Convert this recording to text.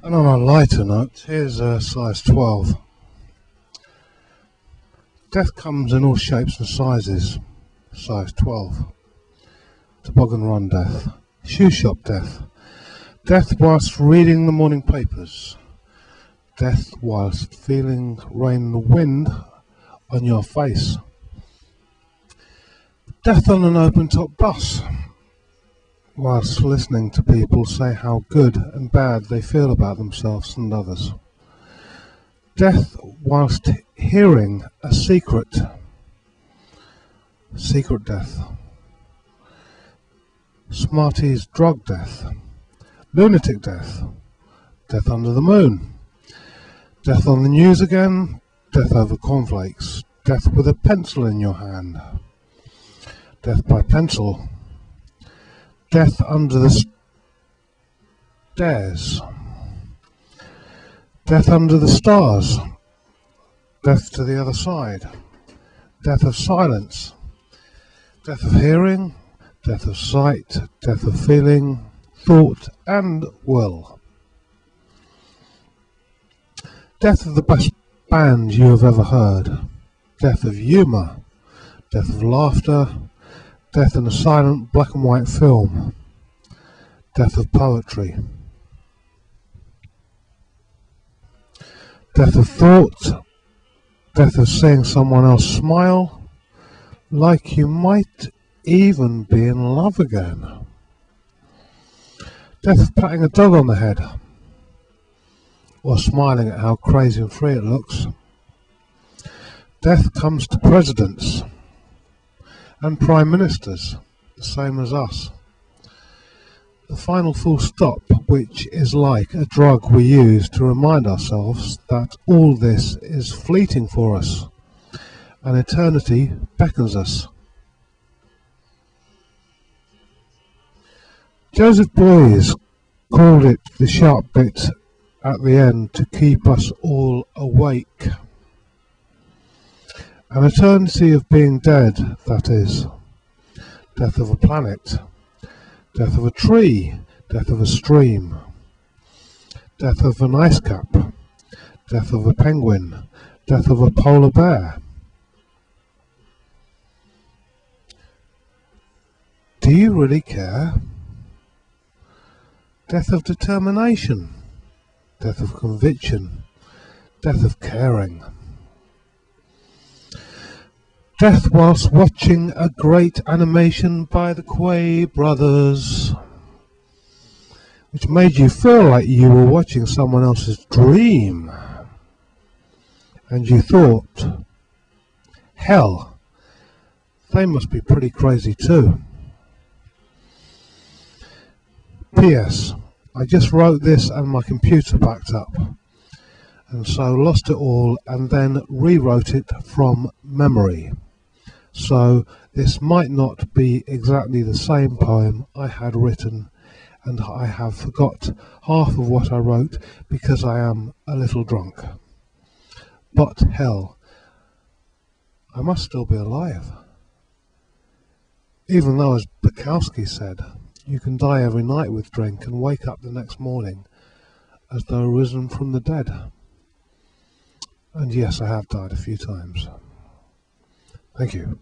And on a lighter note, here's a size 12. Death comes in all shapes and sizes. Size 12. Toboggan run death. Shoe shop death. Death whilst reading the morning papers. Death whilst feeling rain and wind on your face. Death on an open top bus, whilst listening to people say how good and bad they feel about themselves and others. Death whilst hearing a secret death. Smarties drug death. Lunatic death. Death under the moon. Death on the news again. Death over cornflakes. Death with a pencil in your hand. Death by pencil. Death under the stairs. Death under the stars. Death to the other side. Death of silence. Death of hearing. Death of sight. Death of feeling, thought and will. Death of the best band you have ever heard. Death of humour. Death of laughter. Death in a silent black and white film. Death of poetry. Death of thought. Death of seeing someone else smile, like you might even be in love again. Death of patting a dog on the head, or smiling at how crazy and free it looks. Death comes to presidents and prime ministers, the same as us. The final full stop, which is like a drug we use to remind ourselves that all this is fleeting for us, and eternity beckons us. Joseph Beuys called it the sharp bit at the end to keep us all awake. An eternity of being dead, that is. Death of a planet. Death of a tree. Death of a stream. Death of an ice cap. Death of a penguin. Death of a polar bear. Do you really care? Death of determination. Death of conviction. Death of caring. Death whilst watching a great animation by the Quay brothers, which made you feel like you were watching someone else's dream, and you thought, hell, they must be pretty crazy too. P.S. I just wrote this and my computer backed up, and so lost it all and then rewrote it from memory. So this might not be exactly the same poem I had written, and I have forgot half of what I wrote because I am a little drunk. But hell, I must still be alive. Even though, as Bukowski said, you can die every night with drink and wake up the next morning as though risen from the dead. And yes, I have died a few times. Thank you.